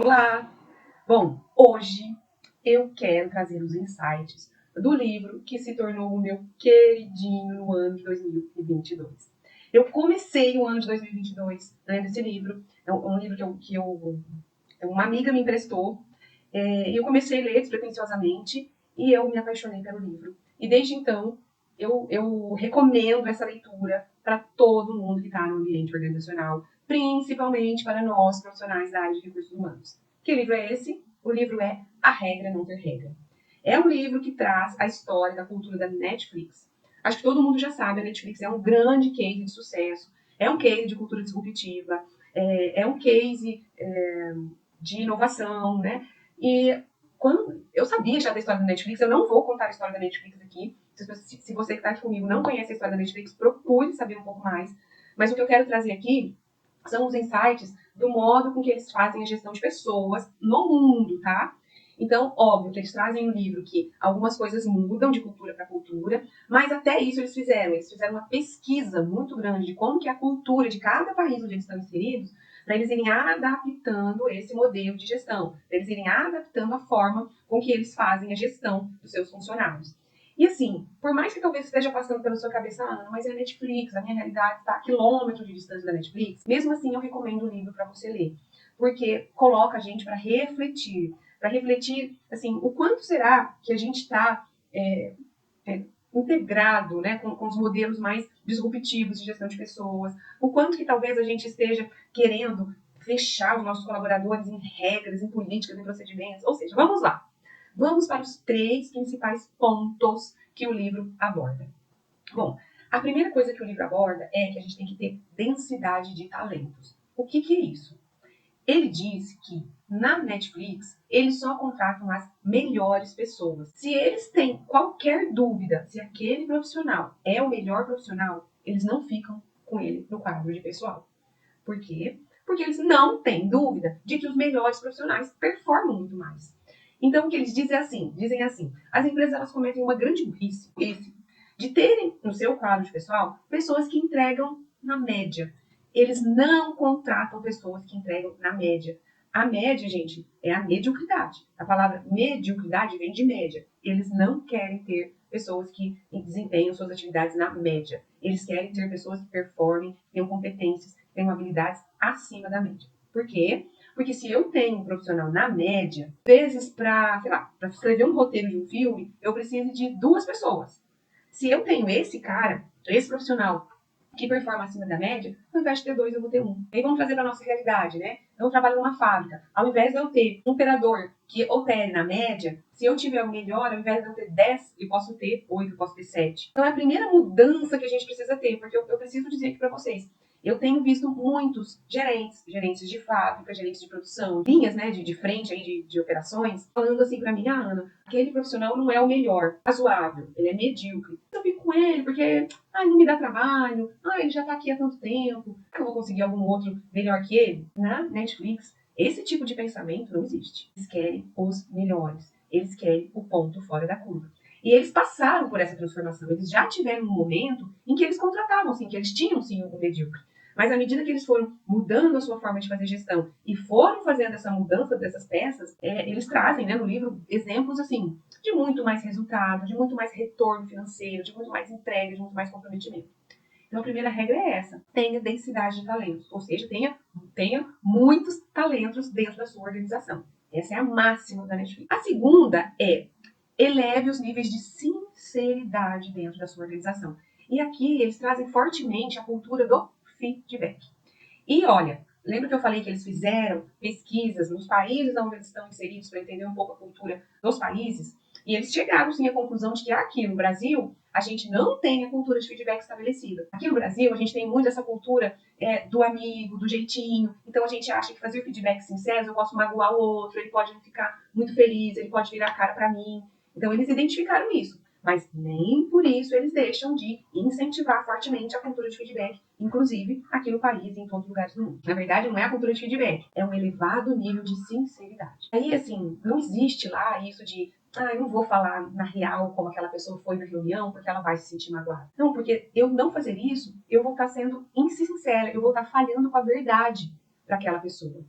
Olá! Bom, hoje eu quero trazer os insights do livro que se tornou o meu queridinho no ano de 2022. Eu comecei o ano de 2022 lendo esse livro. É um livro que uma amiga me emprestou. E eu comecei a ler despretensiosamente e eu me apaixonei pelo livro. E desde então, eu recomendo essa leitura para todo mundo que está no ambiente organizacional, principalmente para nós, profissionais da área de recursos humanos. Que livro é esse? O livro é A Regra Não Ter Regra. É um livro que traz a história da cultura da Netflix. Acho que todo mundo já sabe, a Netflix é um grande case de sucesso, é um case de cultura disruptiva, é um case de inovação, né? E quando eu sabia já da história da Netflix, eu não vou contar a história da Netflix aqui. Se você que está aqui comigo não conhece a história da Netflix, procure saber um pouco mais. Mas o que eu quero trazer aqui são os insights do modo com que eles fazem a gestão de pessoas no mundo, tá? Então, óbvio que eles trazem um livro que algumas coisas mudam de cultura para cultura, mas até isso eles fizeram. Eles fizeram uma pesquisa muito grande de como que é a cultura de cada país onde eles estão inseridos, para eles irem adaptando esse modelo de gestão, para eles irem adaptando a forma com que eles fazem a gestão dos seus funcionários. E assim, por mais que talvez esteja passando pela sua cabeça, mas é a Netflix, a minha realidade está a quilômetros de distância da Netflix, mesmo assim eu recomendo o livro para você ler, porque coloca a gente para refletir, assim, o quanto será que a gente está integrado, né, com os modelos mais disruptivos de gestão de pessoas, o quanto que talvez a gente esteja querendo fechar os nossos colaboradores em regras, em políticas, em procedimentos. Ou seja, vamos lá. Vamos para os 3 principais pontos que o livro aborda. Bom, a primeira coisa que o livro aborda é que a gente tem que ter densidade de talentos. O que é isso? Ele disse que na Netflix eles só contratam as melhores pessoas. Se eles têm qualquer dúvida se aquele profissional é o melhor profissional, eles não ficam com ele no quadro de pessoal. Por quê? Porque eles não têm dúvida de que os melhores profissionais performam muito mais. Então, o que eles dizem assim, as empresas elas cometem uma grande burrice, de terem no seu quadro de pessoal pessoas que entregam na média. Eles não contratam pessoas que entregam na média. A média, gente, é a mediocridade. A palavra mediocridade vem de média. Eles não querem ter pessoas que desempenham suas atividades na média. Eles querem ter pessoas que performem, tenham competências, tenham habilidades acima da média. Por quê? Porque se eu tenho um profissional na média, vezes para escrever um roteiro de um filme, eu preciso de 2 pessoas. Se eu tenho esse cara, esse profissional que performa acima da média, ao invés de ter 2, eu vou ter 1. E aí vamos trazer para a nossa realidade, né? Eu trabalho numa fábrica. Ao invés de eu ter um operador que opere na média, se eu tiver o melhor, ao invés de eu ter 10, eu posso ter 8, eu posso ter 7. Então é a primeira mudança que a gente precisa ter, porque eu preciso dizer aqui para vocês. Eu tenho visto muitos gerentes de fábrica, gerentes de produção, linhas, né, de frente aí de operações, falando assim para mim, Ana, aquele profissional não é o melhor, razoável, ele é medíocre. Eu fico com ele porque, não me dá trabalho, ele já tá aqui há tanto tempo, eu vou conseguir algum outro melhor que ele? Na Netflix, esse tipo de pensamento não existe. Eles querem os melhores, eles querem o ponto fora da curva. E eles passaram por essa transformação, eles já tiveram um momento em que eles contratavam, assim, que eles tinham, sim, um medíocre. Mas à medida que eles foram mudando a sua forma de fazer gestão e foram fazendo essa mudança dessas peças, eles trazem, né, no livro exemplos assim de muito mais resultado, de muito mais retorno financeiro, de muito mais entrega, de muito mais comprometimento. Então a primeira regra é essa: tenha densidade de talentos, ou seja, tenha muitos talentos dentro da sua organização. Essa é a máxima da Netflix. A segunda é eleve os níveis de sinceridade dentro da sua organização. E aqui eles trazem fortemente a cultura do feedback. E olha, lembra que eu falei que eles fizeram pesquisas nos países onde eles estão inseridos para entender um pouco a cultura dos países? E eles chegaram sim à conclusão de que aqui no Brasil a gente não tem a cultura de feedback estabelecida. Aqui no Brasil a gente tem muito essa cultura do amigo, do jeitinho. Então a gente acha que fazer feedback sincero eu posso magoar o outro, ele pode não ficar muito feliz, ele pode virar a cara para mim. Então eles identificaram isso. Mas nem por isso eles deixam de incentivar fortemente a cultura de feedback, inclusive aqui no país e em todos os lugares do mundo. Na verdade, não é a cultura de feedback, é um elevado nível de sinceridade. Aí, assim, não existe lá isso de eu não vou falar na real como aquela pessoa foi na reunião, porque ela vai se sentir magoada. Não, porque eu não fazer isso, eu vou estar sendo insincera, eu vou estar falhando com a verdade para aquela pessoa.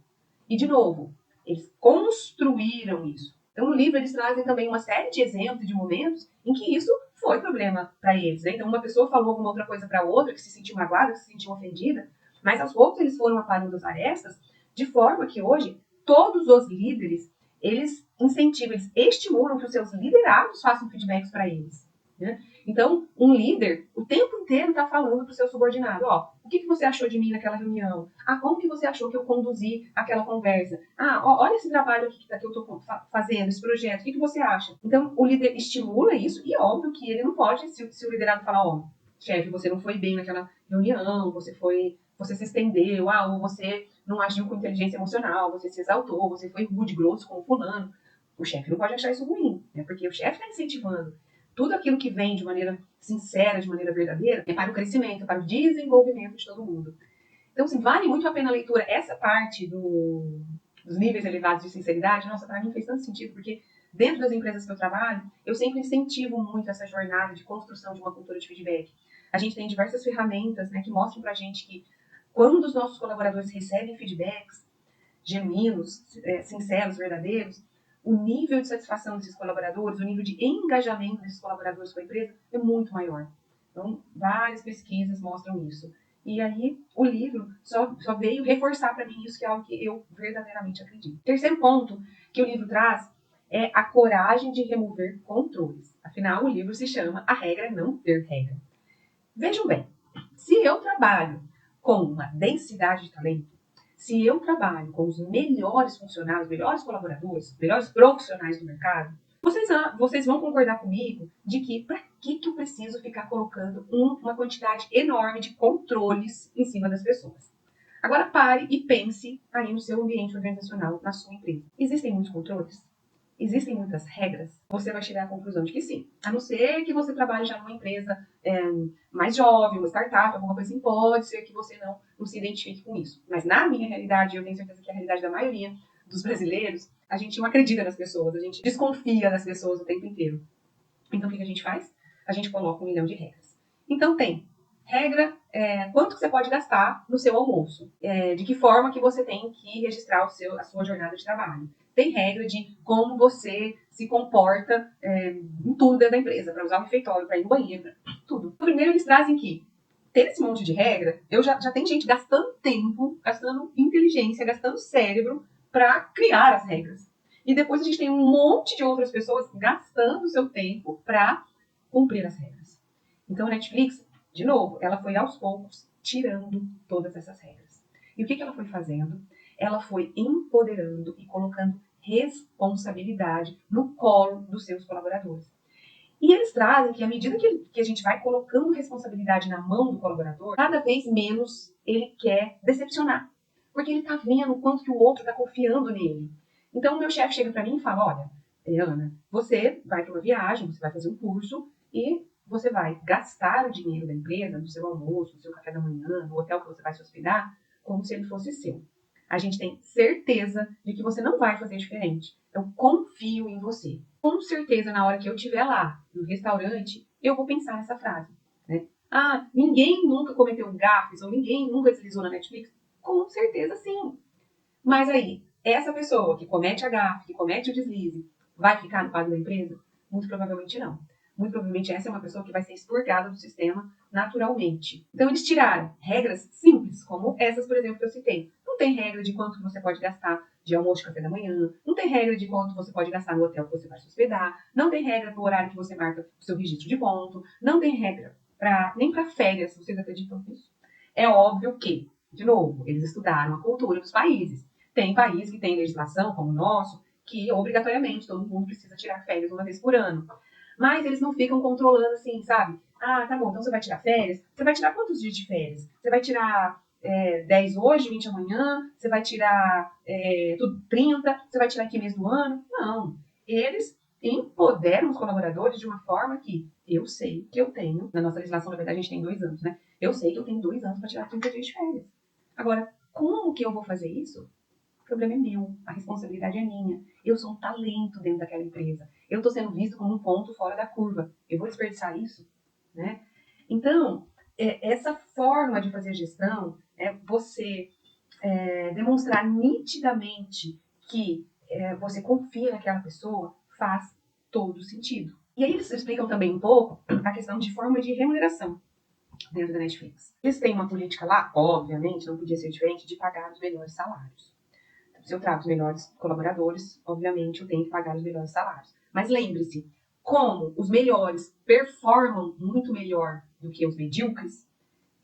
E, de novo, Eles construíram isso. Então, no livro, eles trazem também uma série de exemplos, de momentos, em que isso foi problema para eles. Né? Então, uma pessoa falou alguma outra coisa para outra, que se sentiu magoada, que se sentiu ofendida, mas aos poucos eles foram aparando as arestas, de forma que hoje, todos os líderes, eles incentivam, eles estimulam que os seus liderados façam feedbacks para eles. Né? Então, um líder, o tempo inteiro está falando para o seu subordinado, ó, o que você achou de mim naquela reunião? Ah, como que você achou que eu conduzi aquela conversa? Ah, ó, olha esse trabalho aqui que eu estou fazendo, esse projeto, o que você acha? Então, o líder estimula isso e, óbvio, que ele não pode, se o liderado falar, ó, chefe, você não foi bem naquela reunião, você se estendeu, ou você não agiu com inteligência emocional, você se exaltou, você foi rude, grosso com o fulano. O chefe não pode achar isso ruim, né? Porque o chefe está incentivando. Tudo aquilo que vem de maneira sincera, de maneira verdadeira, é para o crescimento, para o desenvolvimento de todo mundo. Então, assim, vale muito a pena a leitura. Essa parte dos níveis elevados de sinceridade, nossa, para mim fez tanto sentido, porque dentro das empresas que eu trabalho, eu sempre incentivo muito essa jornada de construção de uma cultura de feedback. A gente tem diversas ferramentas, né, que mostram para a gente que quando os nossos colaboradores recebem feedbacks genuínos, sinceros, verdadeiros, o nível de satisfação desses colaboradores, o nível de engajamento desses colaboradores com a empresa é muito maior. Então, várias pesquisas mostram isso. E aí, o livro só veio reforçar para mim isso, que é algo que eu verdadeiramente acredito. Terceiro ponto que o livro traz é a coragem de remover controles. Afinal, o livro se chama A Regra é Não Ter Regra. Vejam bem, se eu trabalho com uma densidade de talento, se eu trabalho com os melhores funcionários, melhores colaboradores, melhores profissionais do mercado, vocês vão concordar comigo de que para que eu preciso ficar colocando uma quantidade enorme de controles em cima das pessoas? Agora pare e pense aí no seu ambiente organizacional, na sua empresa. Existem muitos controles? Existem muitas regras? Você vai chegar à conclusão de que sim. A não ser que você trabalhe já numa empresa mais jovem, uma startup, alguma coisa assim, pode ser que você não se identifique com isso. Mas na minha realidade, eu tenho certeza que é a realidade da maioria dos brasileiros, a gente não acredita nas pessoas, a gente desconfia das pessoas o tempo inteiro. Então, o que a gente faz? A gente coloca 1 milhão de regras. Então, tem regra, quanto que você pode gastar no seu almoço, de que forma que você tem que registrar a sua jornada de trabalho. Tem regra de como você se comporta em tudo dentro da empresa, para usar o refeitório, para ir no banheiro, tudo. Primeiro, eles trazem que ter esse monte de regra, já tem gente gastando tempo, gastando inteligência, gastando cérebro para criar as regras. E depois a gente tem um monte de outras pessoas gastando o seu tempo para cumprir as regras. Então a Netflix, de novo, ela foi aos poucos tirando todas essas regras. E o que ela foi fazendo? Ela foi empoderando e colocando responsabilidade no colo dos seus colaboradores. E eles trazem que à medida que a gente vai colocando responsabilidade na mão do colaborador, cada vez menos ele quer decepcionar. Porque ele está vendo o quanto que o outro está confiando nele. Então, o meu chefe chega para mim e fala, olha, Ana, você vai para uma viagem, você vai fazer um curso e você vai gastar o dinheiro da empresa, do seu almoço, do seu café da manhã, no hotel que você vai se hospedar, como se ele fosse seu. A gente tem certeza de que você não vai fazer diferente. Eu confio em você. Com certeza, na hora que eu estiver lá, no restaurante, eu vou pensar nessa frase. Né? Ah, ninguém nunca cometeu gafes ou ninguém nunca deslizou na Netflix? Com certeza, sim. Mas aí, essa pessoa que comete a gafe, que comete o deslize, vai ficar no quadro da empresa? Muito provavelmente não. Muito provavelmente essa é uma pessoa que vai ser expurgada do sistema naturalmente. Então, eles tiraram regras simples, como essas, por exemplo, que eu citei. Não tem regra de quanto você pode gastar de almoço e café da manhã. Não tem regra de quanto você pode gastar no hotel que você vai se hospedar. Não tem regra do horário que você marca o seu registro de ponto. Não tem regra nem para férias. Vocês acreditam nisso? É óbvio que, de novo, eles estudaram a cultura dos países. Tem país que tem legislação, como o nosso, que obrigatoriamente todo mundo precisa tirar férias uma vez por ano. Mas eles não ficam controlando assim, sabe? Ah, tá bom, então você vai tirar férias? Você vai tirar quantos dias de férias? Você vai tirar 10 hoje, 20 amanhã? Você vai tirar 30? Você vai tirar que mês do ano? Não. Eles empoderam os colaboradores de uma forma que eu sei que eu tenho, na nossa legislação, na verdade, a gente tem 2 anos, né? Eu sei que eu tenho 2 anos para tirar 30 dias de férias. Agora, como que eu vou fazer isso? O problema é meu, a responsabilidade é minha. Eu sou um talento dentro daquela empresa. Eu estou sendo visto como um ponto fora da curva. Eu vou desperdiçar isso? Né? Então, essa forma de fazer gestão é você demonstrar nitidamente que você confia naquela pessoa, faz todo sentido. E aí eles explicam também um pouco a questão de forma de remuneração dentro da Netflix. Eles têm uma política lá, obviamente, não podia ser diferente, de pagar os melhores salários. Então, se eu trago os melhores colaboradores, obviamente eu tenho que pagar os melhores salários. Mas lembre-se, como os melhores performam muito melhor do que os medíocres,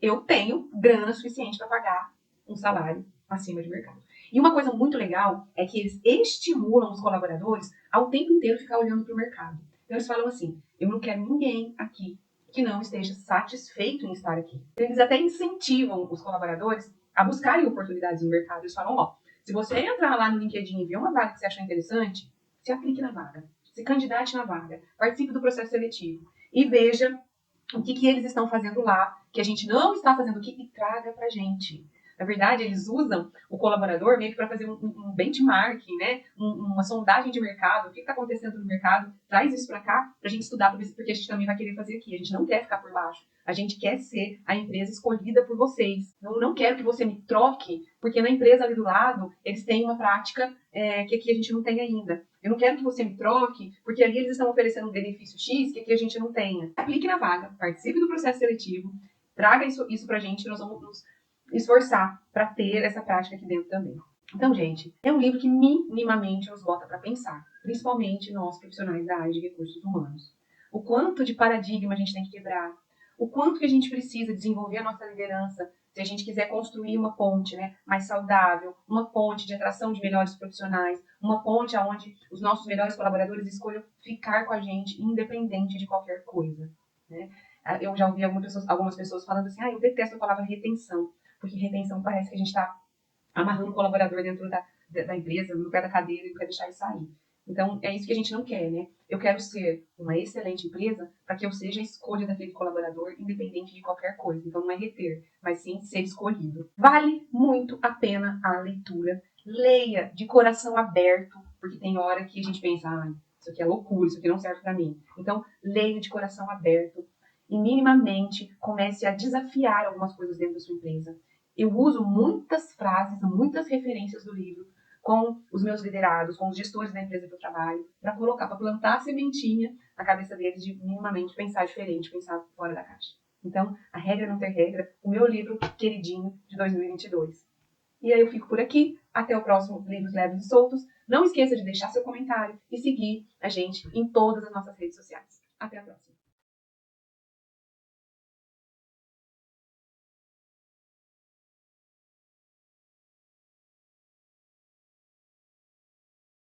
eu tenho grana suficiente para pagar um salário acima de mercado. E uma coisa muito legal é que eles estimulam os colaboradores ao tempo inteiro ficar olhando para o mercado. Então eles falam assim, eu não quero ninguém aqui que não esteja satisfeito em estar aqui. Eles até incentivam os colaboradores a buscarem oportunidades no mercado. Eles falam, ó, se você entrar lá no LinkedIn e ver uma vaga que você achar interessante, se aplique na vaga, se candidate na vaga, participe do processo seletivo e veja o que eles estão fazendo lá, que a gente não está fazendo aqui, e traga pra gente. Na verdade, eles usam o colaborador meio que para fazer um benchmarking, né? Uma sondagem de mercado. O que está acontecendo no mercado? Traz isso para cá para a gente estudar, porque a gente também vai querer fazer aqui. A gente não quer ficar por baixo. A gente quer ser a empresa escolhida por vocês. Eu não quero que você me troque, porque na empresa ali do lado, eles têm uma prática que aqui a gente não tem ainda. Eu não quero que você me troque, porque ali eles estão oferecendo um benefício X que aqui a gente não tenha. Aplique na vaga, participe do processo seletivo, traga isso pra gente, que nós vamos nos esforçar para ter essa prática aqui dentro também. Então, gente, é um livro que minimamente nos bota para pensar, principalmente nós profissionais da área de recursos humanos. O quanto de paradigma a gente tem que quebrar, o quanto que a gente precisa desenvolver a nossa liderança se a gente quiser construir uma ponte, né, mais saudável, uma ponte de atração de melhores profissionais, uma ponte onde os nossos melhores colaboradores escolham ficar com a gente, independente de qualquer coisa. Né? Eu já ouvi algumas pessoas falando assim, eu detesto a palavra retenção, porque retenção parece que a gente está amarrando o colaborador dentro da empresa, no pé da cadeira, e não quer deixar ele sair. Então, é isso que a gente não quer, né? Eu quero ser uma excelente empresa para que eu seja a escolha daquele colaborador, independente de qualquer coisa. Então, não é reter, mas sim ser escolhido. Vale muito a pena a leitura. Leia de coração aberto, porque tem hora que a gente pensa, isso aqui é loucura, isso aqui não serve para mim. Então, leia de coração aberto e minimamente comece a desafiar algumas coisas dentro da sua empresa. Eu uso muitas frases, muitas referências do livro com os meus liderados, com os gestores da empresa que eu trabalho, para plantar a sementinha na cabeça deles de minimamente pensar diferente, pensar fora da caixa. Então, A Regra Não Ter Regra, o meu livro queridinho de 2022. E aí eu fico por aqui. Até o próximo Livros Leves e Soltos. Não esqueça de deixar seu comentário e seguir a gente em todas as nossas redes sociais. Até a próxima.